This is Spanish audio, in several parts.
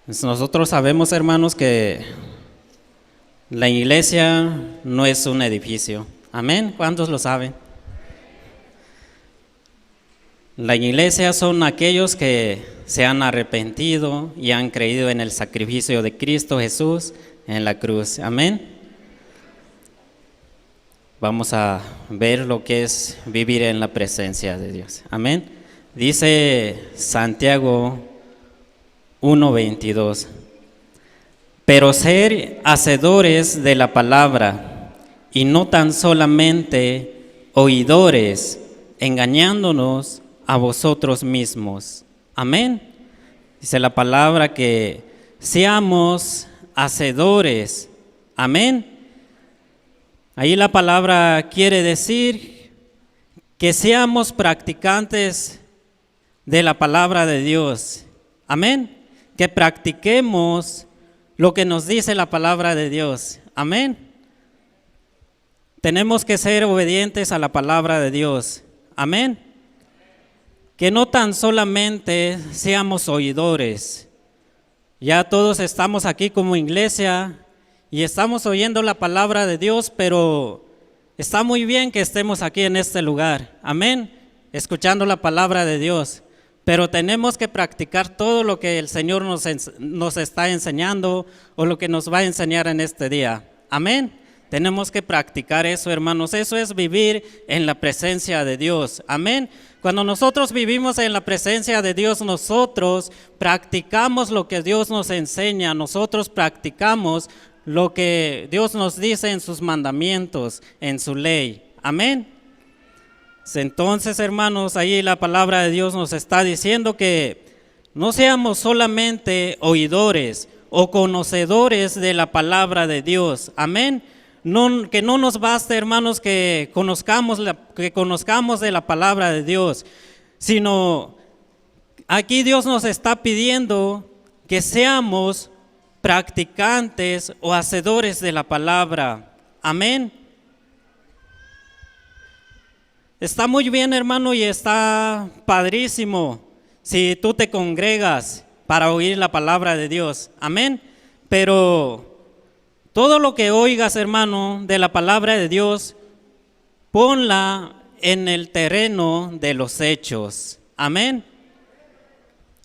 Pues nosotros sabemos, hermanos, que la iglesia no es un edificio. Amén. ¿Cuántos lo saben? La iglesia son aquellos que se han arrepentido y han creído en el sacrificio de Cristo Jesús en la cruz. Amén. Vamos a ver lo que es vivir en la presencia de Dios. Amén. Dice Santiago 1:22. Pero ser hacedores de la palabra y no tan solamente oidores, engañándonos a vosotros mismos. Amén. Dice la palabra que seamos hacedores. Amén. Ahí la palabra quiere decir que seamos practicantes de la palabra de Dios. Amén. Que practiquemos lo que nos dice la palabra de Dios. Amén. Tenemos que ser obedientes a la palabra de Dios. Amén. Que no tan solamente seamos oidores. Ya todos estamos aquí como iglesia y estamos oyendo la palabra de Dios, pero está muy bien que estemos aquí en este lugar. Amén. Escuchando la palabra de Dios. Pero tenemos que practicar todo lo que el Señor nos está enseñando o lo que nos va a enseñar en este día. Amén. Tenemos que practicar eso, hermanos. Eso es vivir en la presencia de Dios. Amén. Cuando nosotros vivimos en la presencia de Dios, nosotros practicamos lo que Dios nos enseña. Nosotros practicamos lo que Dios nos dice en sus mandamientos, en su ley. Amén. Entonces, hermanos, ahí la palabra de Dios nos está diciendo que no seamos solamente oidores o conocedores de la palabra de Dios. Amén. No, que no nos baste, hermanos, que conozcamos de la palabra de Dios, sino aquí Dios nos está pidiendo que seamos practicantes o hacedores de la palabra. Amén. Está muy bien, hermano, y está padrísimo si tú te congregas para oír la palabra de Dios. Amén. Pero todo lo que oigas, hermano, de la palabra de Dios, ponla en el terreno de los hechos. Amén.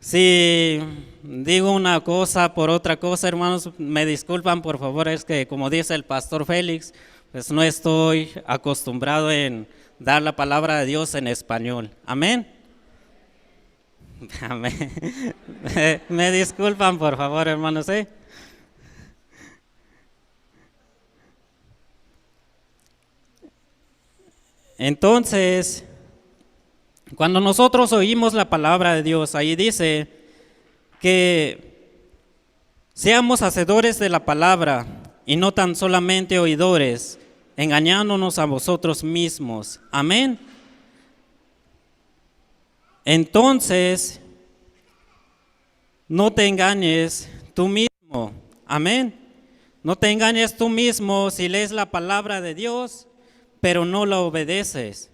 Si digo una cosa por otra cosa, hermanos, me disculpan, por favor, es que como dice el pastor Félix, pues no estoy acostumbrado en dar la palabra de Dios en español. Amén. Amén. Me disculpan, por favor, hermanos. Entonces, cuando nosotros oímos la palabra de Dios, ahí dice que seamos hacedores de la palabra y no tan solamente oidores, engañándonos a vosotros mismos. Amén. Entonces, no te engañes tú mismo. Amén. No te engañes tú mismo si lees la palabra de Dios, pero no la obedeces.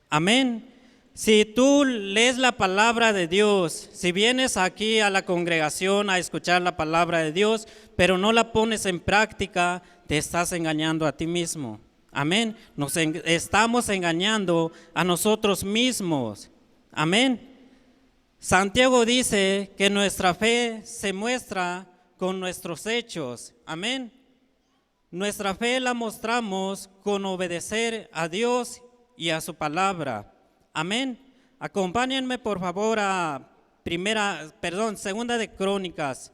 Amén. Si tú lees la palabra de Dios, si vienes aquí a la congregación a escuchar la palabra de Dios, pero no la pones en práctica, te estás engañando a ti mismo. Amén. Nos estamos engañando a nosotros mismos. Amén. Santiago dice que nuestra fe se muestra con nuestros hechos. Amén. Nuestra fe la mostramos con obedecer a Dios y a su palabra. Amén. Acompáñenme por favor a Segunda de Crónicas,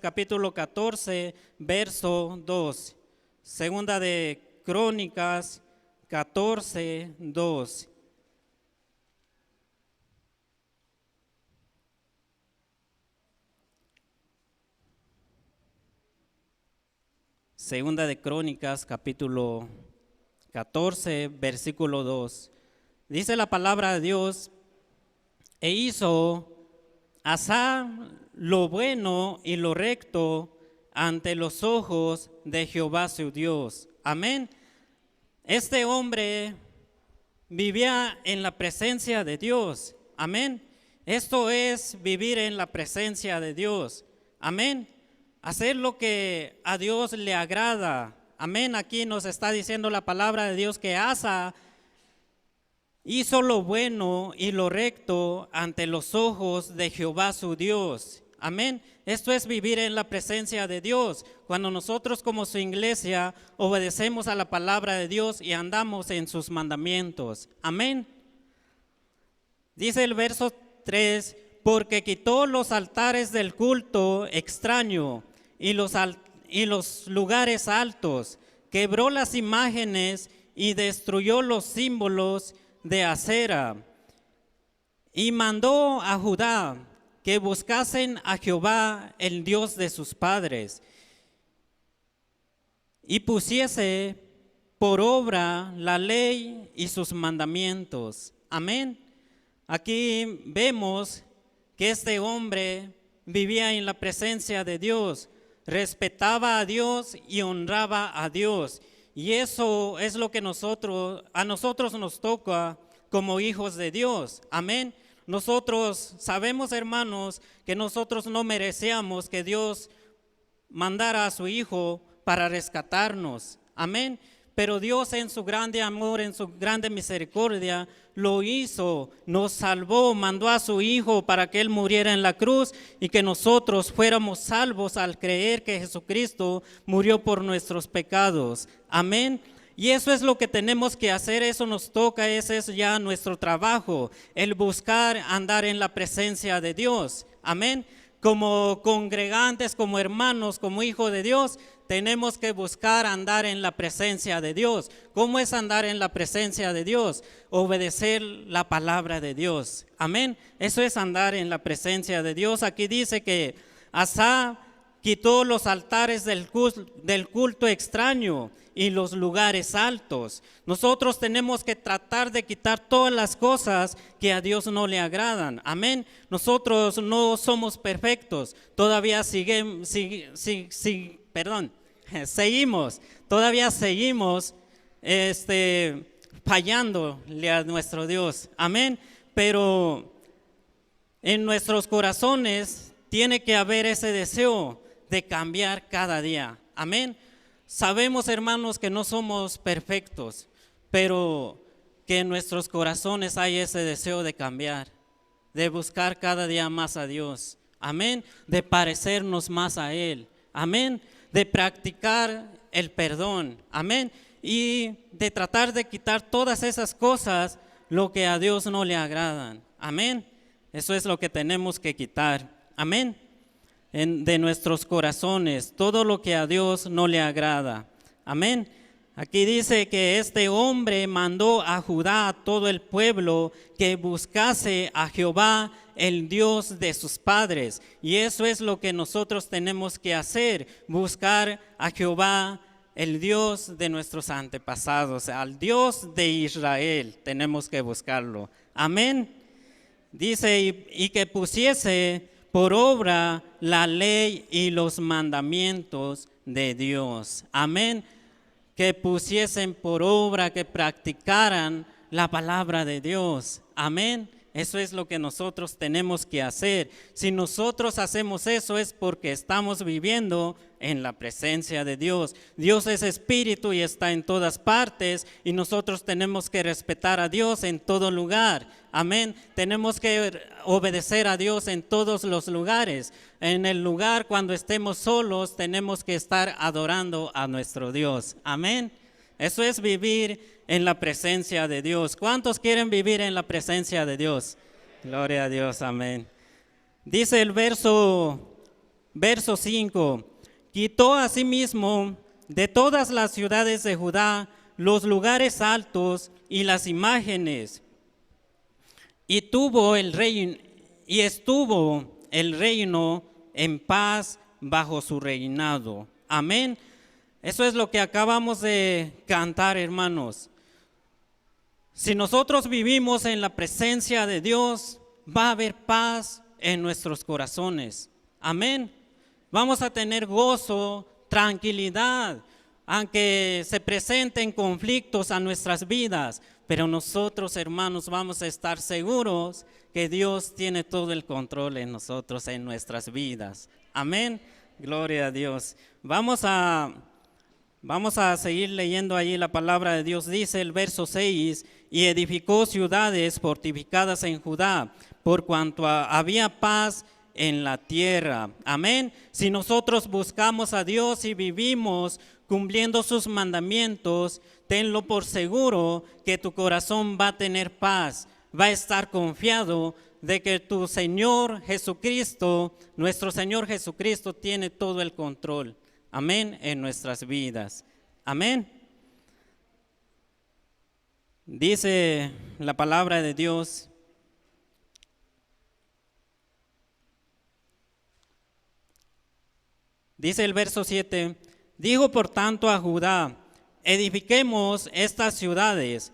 capítulo 14, verso 2. Segunda de Crónicas 14, 2. Segunda de Crónicas, capítulo 14, versículo 2. Dice la palabra de Dios: e hizo Asa lo bueno y lo recto ante los ojos de Jehová su Dios. Amén. Este hombre vivía en la presencia de Dios. Amén. Esto es vivir en la presencia de Dios. Amén. Hacer lo que a Dios le agrada. Amén. Aquí nos está diciendo la palabra de Dios que Asa hizo lo bueno y lo recto ante los ojos de Jehová su Dios. Amén. Esto es vivir en la presencia de Dios. Cuando nosotros como su iglesia obedecemos a la palabra de Dios y andamos en sus mandamientos. Amén. Dice el verso 3, porque quitó los altares del culto extraño y los lugares altos, quebró las imágenes y destruyó los símbolos de acera, y mandó a Judá que buscasen a Jehová, el Dios de sus padres, y pusiese por obra la ley y sus mandamientos. Amén. Aquí vemos que este hombre vivía en la presencia de Dios, respetaba a Dios y honraba a Dios. Y eso es lo que a nosotros nos toca como hijos de Dios. Amén. Nosotros sabemos, hermanos, que nosotros no merecíamos que Dios mandara a su Hijo para rescatarnos. Amén. Pero Dios en su grande amor, en su grande misericordia, lo hizo, nos salvó, mandó a su Hijo para que Él muriera en la cruz y que nosotros fuéramos salvos al creer que Jesucristo murió por nuestros pecados. Amén. Y eso es lo que tenemos que hacer, eso nos toca, ese es ya nuestro trabajo, el buscar andar en la presencia de Dios. Amén. Como congregantes, como hermanos, como hijos de Dios, tenemos que buscar andar en la presencia de Dios. ¿Cómo es andar en la presencia de Dios? Obedecer la palabra de Dios. Amén. Eso es andar en la presencia de Dios. Aquí dice que Asa quitó los altares del culto extraño y los lugares altos. Nosotros tenemos que tratar de quitar todas las cosas que a Dios no le agradan. Amén. Nosotros no somos perfectos. Todavía seguimos, todavía seguimos fallándole a nuestro Dios. Amén. Pero en nuestros corazones tiene que haber ese deseo de cambiar cada día. Amén. Sabemos, hermanos, que no somos perfectos, pero que en nuestros corazones hay ese deseo de cambiar, de buscar cada día más a Dios. Amén. De parecernos más a Él. Amén. De practicar el perdón. Amén. Y de tratar de quitar todas esas cosas, lo que a Dios no le agradan. Amén. Eso es lo que tenemos que quitar. Amén. De nuestros corazones, todo lo que a Dios no le agrada. Amén. Aquí dice que este hombre mandó a Judá, a todo el pueblo, que buscase a Jehová, el Dios de sus padres. Y eso es lo que nosotros tenemos que hacer, buscar a Jehová, el Dios de nuestros antepasados, al Dios de Israel, tenemos que buscarlo. Amén. Dice, y que pusiese por obra la ley y los mandamientos de Dios. Amén. Que pusiesen por obra, que practicaran la palabra de Dios. Amén. Eso es lo que nosotros tenemos que hacer. Si nosotros hacemos eso es porque estamos viviendo en la presencia de Dios. Dios es espíritu y está en todas partes y nosotros tenemos que respetar a Dios en todo lugar. Amén. Tenemos que obedecer a Dios en todos los lugares. En el lugar cuando estemos solos tenemos que estar adorando a nuestro Dios. Amén. Eso es vivir en la presencia de Dios. ¿Cuántos quieren vivir en la presencia de Dios? Gloria a Dios, amén. Dice el verso 5, quitó asimismo de todas las ciudades de Judá los lugares altos y las imágenes, y estuvo el reino en paz bajo su reinado. Amén. Eso es lo que acabamos de cantar, hermanos. Si nosotros vivimos en la presencia de Dios, va a haber paz en nuestros corazones. Amén. Vamos a tener gozo, tranquilidad, aunque se presenten conflictos a nuestras vidas. pero nosotros, hermanos, vamos a estar seguros que Dios tiene todo el control en nosotros, en nuestras vidas. Amén. Gloria a Dios. Vamos a seguir leyendo allí la palabra de Dios. Dice el verso 6, y edificó ciudades fortificadas en Judá, por cuanto había paz en la tierra. Amén. Si nosotros buscamos a Dios y vivimos cumpliendo sus mandamientos, tenlo por seguro que tu corazón va a tener paz, va a estar confiado de que tu Señor Jesucristo, nuestro Señor Jesucristo, tiene todo el control. Amén, en nuestras vidas. Amén. Dice la palabra de Dios. Dice el verso 7, dijo por tanto a Judá, edifiquemos estas ciudades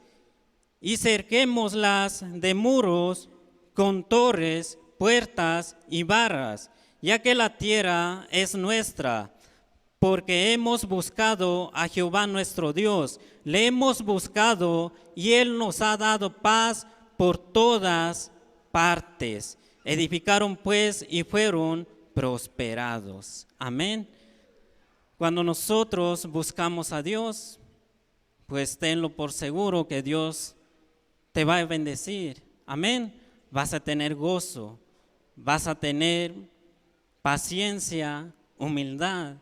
y cerquémoslas de muros con torres, puertas y barras, ya que la tierra es nuestra, porque hemos buscado a Jehová nuestro Dios, le hemos buscado y Él nos ha dado paz por todas partes. Edificaron pues y fueron prosperados. Amén. Cuando nosotros buscamos a Dios, pues tenlo por seguro que Dios te va a bendecir. Amén. Vas a tener gozo, vas a tener paciencia, humildad.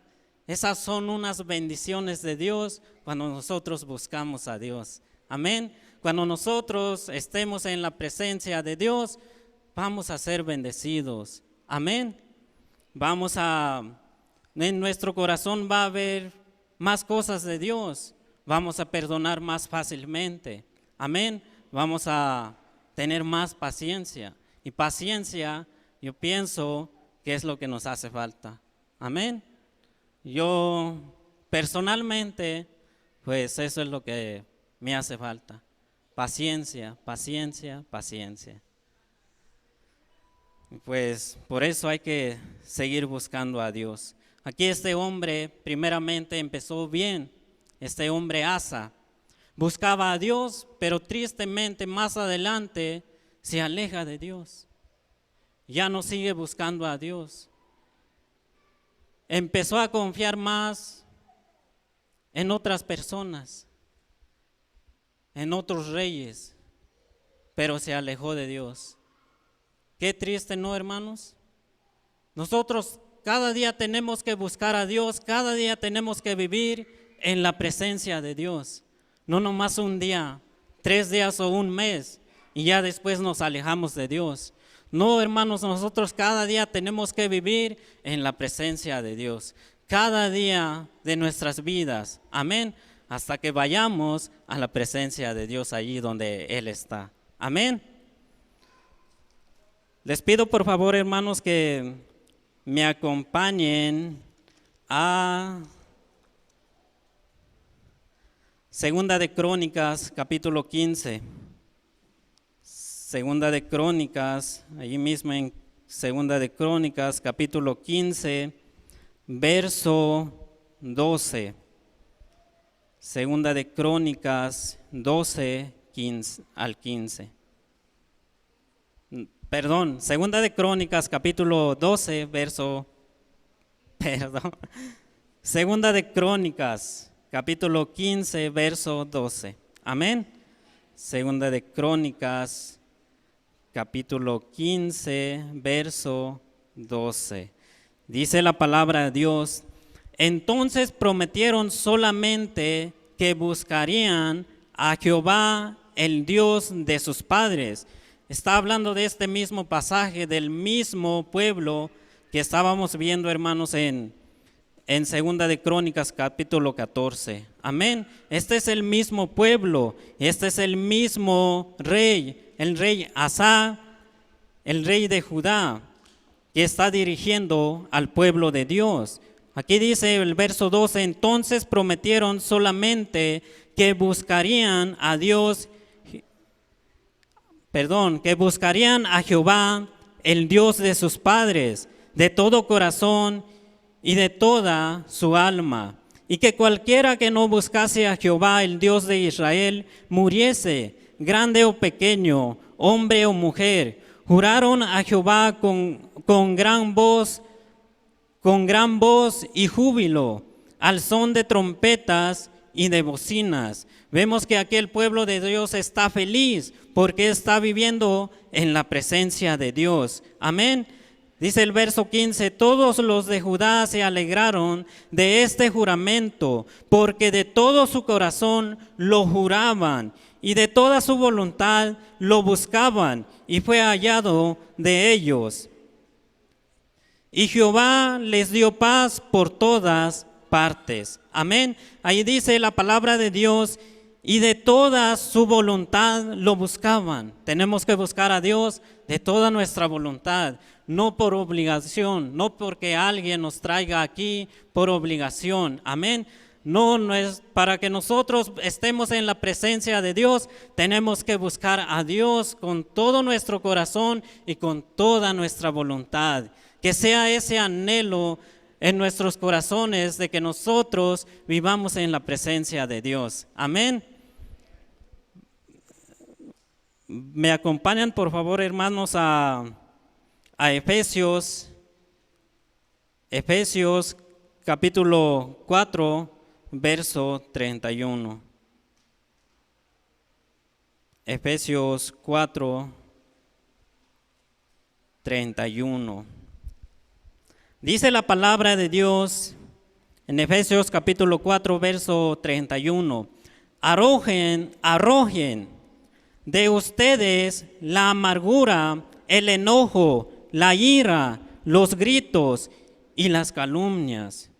Esas son unas bendiciones de Dios cuando nosotros buscamos a Dios. Amén. Cuando nosotros estemos en la presencia de Dios, vamos a ser bendecidos. Amén. En nuestro corazón va a haber más cosas de Dios. Vamos a perdonar más fácilmente. Amén. Vamos a tener más paciencia. Y paciencia, yo pienso que es lo que nos hace falta. Amén. Yo personalmente, pues eso es lo que me hace falta. Paciencia, paciencia, paciencia. Pues por eso hay que seguir buscando a Dios. Aquí este hombre primeramente empezó bien, este hombre Asa. Buscaba a Dios, pero tristemente más adelante se aleja de Dios. Ya no sigue buscando a Dios. Empezó a confiar más en otras personas, en otros reyes, pero se alejó de Dios. Qué triste, ¿no, hermanos? Nosotros cada día tenemos que buscar a Dios, cada día tenemos que vivir en la presencia de Dios. No nomás un día, 3 días o un mes y ya después nos alejamos de Dios. No, hermanos, nosotros cada día tenemos que vivir en la presencia de Dios. Cada día de nuestras vidas, amén, hasta que vayamos a la presencia de Dios allí donde Él está. Amén. Les pido por favor, hermanos, que me acompañen a Segunda de Crónicas, capítulo 15. Segunda de Crónicas, allí mismo en Segunda de Crónicas, capítulo 15, verso 12. Segunda de Crónicas 12, 15 al 15. Perdón, Segunda de Crónicas, capítulo 12, Segunda de Crónicas, capítulo 15, verso 12. Amén. Segunda de Crónicas, capítulo 15, verso 12. Dice la palabra de Dios: entonces prometieron solamente que buscarían a Jehová, el Dios de sus padres. Está hablando de este mismo pasaje, del mismo pueblo que estábamos viendo, hermanos, en Segunda de Crónicas, capítulo 14. Amén. Este es el mismo pueblo, este es el mismo rey, el rey Asa, el rey de Judá, que está dirigiendo al pueblo de Dios. Aquí dice el verso 12, entonces prometieron solamente que buscarían a que buscarían a Jehová, el Dios de sus padres, de todo corazón y de toda su alma, y que cualquiera que no buscase a Jehová, el Dios de Israel, muriese. grande o pequeño, hombre o mujer, juraron a Jehová con gran voz y júbilo, al son de trompetas y de bocinas. Vemos que aquel pueblo de Dios está feliz porque está viviendo en la presencia de Dios. Amén. Dice el verso 15, todos los de Judá se alegraron de este juramento, porque de todo su corazón lo juraban y de toda su voluntad lo buscaban, y fue hallado de ellos. Y Jehová les dio paz por todas partes. Amén. Ahí dice la palabra de Dios, y de toda su voluntad lo buscaban. Tenemos que buscar a Dios de toda nuestra voluntad, no por obligación, no porque alguien nos traiga aquí por obligación. Amén. No es para que nosotros estemos en la presencia de Dios, tenemos que buscar a Dios con todo nuestro corazón y con toda nuestra voluntad. Que sea ese anhelo en nuestros corazones de que nosotros vivamos en la presencia de Dios. Amén. Me acompañan, por favor, hermanos, a Efesios capítulo 4, verso 31. Efesios 4, 31. Dice la palabra de Dios en Efesios capítulo 4, verso 31. Arrojen de ustedes la amargura, el enojo, la ira, los gritos y las calumnias.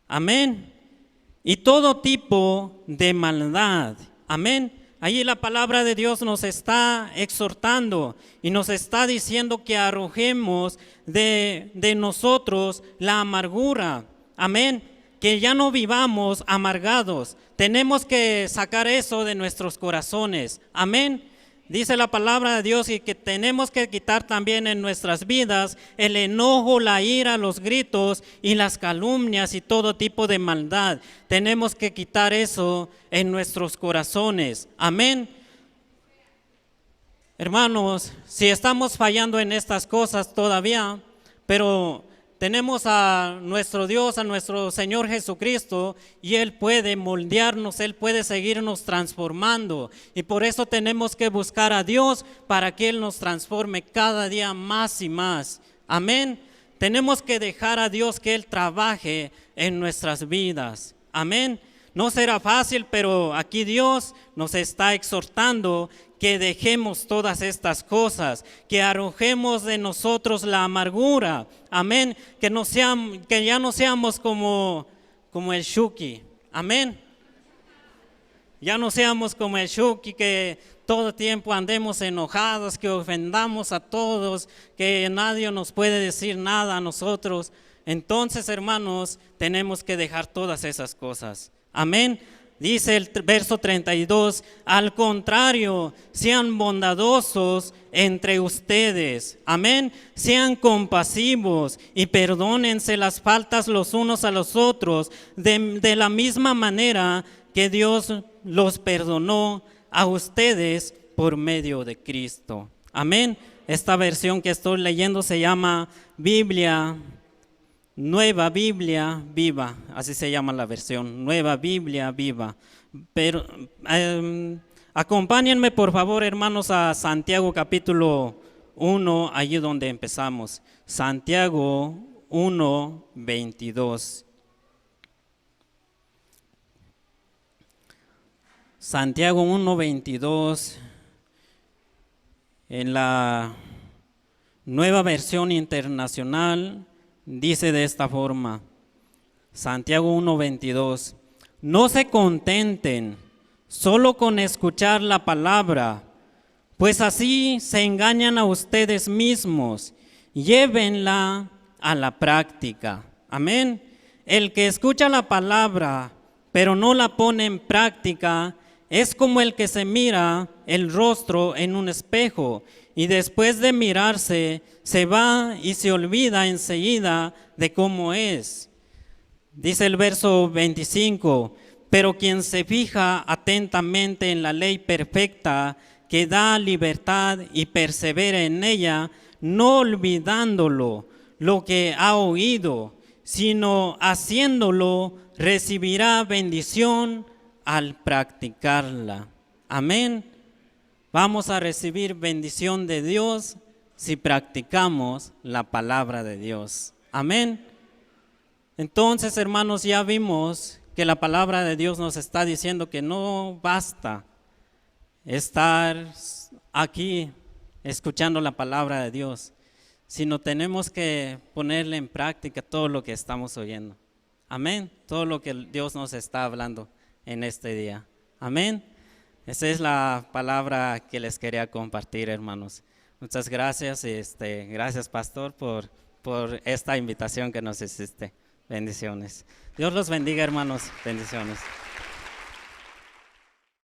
Amén. Y todo tipo de maldad. Amén. Allí la palabra de Dios nos está exhortando y nos está diciendo que arrojemos de nosotros la amargura. Amén. Que ya no vivamos amargados. Tenemos que sacar eso de nuestros corazones. Amén. Dice la palabra de Dios y que tenemos que quitar también en nuestras vidas el enojo, la ira, los gritos y las calumnias y todo tipo de maldad. Tenemos que quitar eso en nuestros corazones. Amén. Hermanos, si estamos fallando en estas cosas todavía, pero tenemos a nuestro Dios, a nuestro Señor Jesucristo, y Él puede moldearnos, Él puede seguirnos transformando. Y por eso tenemos que buscar a Dios para que Él nos transforme cada día más y más. Amén. Tenemos que dejar a Dios que Él trabaje en nuestras vidas. Amén. No será fácil, pero aquí Dios nos está exhortando que dejemos todas estas cosas, que arrojemos de nosotros la amargura. Amén. Que ya no seamos como el Shuki. Amén. Ya no seamos como el Shuki, que todo tiempo andemos enojados, que ofendamos a todos, que nadie nos puede decir nada a nosotros. Entonces, hermanos, tenemos que dejar todas esas cosas. Amén. Dice el verso 32, al contrario, sean bondadosos entre ustedes. Amén. Sean compasivos y perdónense las faltas los unos a los otros, de la misma manera que Dios los perdonó a ustedes por medio de Cristo. Amén. Esta versión que estoy leyendo se llama Nueva Biblia Viva, así se llama la versión, Nueva Biblia Viva. Pero acompáñenme por favor, hermanos, a Santiago capítulo 1, allí donde empezamos. Santiago 1, 22. Santiago 1, 22, en la Nueva Versión Internacional, dice de esta forma, Santiago 1:22, no se contenten solo con escuchar la palabra, pues así se engañan a ustedes mismos, llévenla a la práctica. Amén. El que escucha la palabra, pero no la pone en práctica, es como el que se mira el rostro en un espejo y después de mirarse se va y se olvida enseguida de cómo es. Dice el verso 25, pero quien se fija atentamente en la ley perfecta que da libertad y persevera en ella, no olvidándolo lo que ha oído, sino haciéndolo, recibirá bendición al practicarla. Amén. Vamos a recibir bendición de Dios si practicamos la palabra de Dios. Amén. Entonces, hermanos, ya vimos que la palabra de Dios nos está diciendo que no basta estar aquí escuchando la palabra de Dios, sino tenemos que ponerle en práctica todo lo que estamos oyendo. Amén. Todo lo que Dios nos está hablando en este día. Amén. Esa es la palabra que les quería compartir, hermanos. Muchas gracias. Gracias, pastor, por esta invitación que nos hiciste. Bendiciones. Dios los bendiga, hermanos. Bendiciones.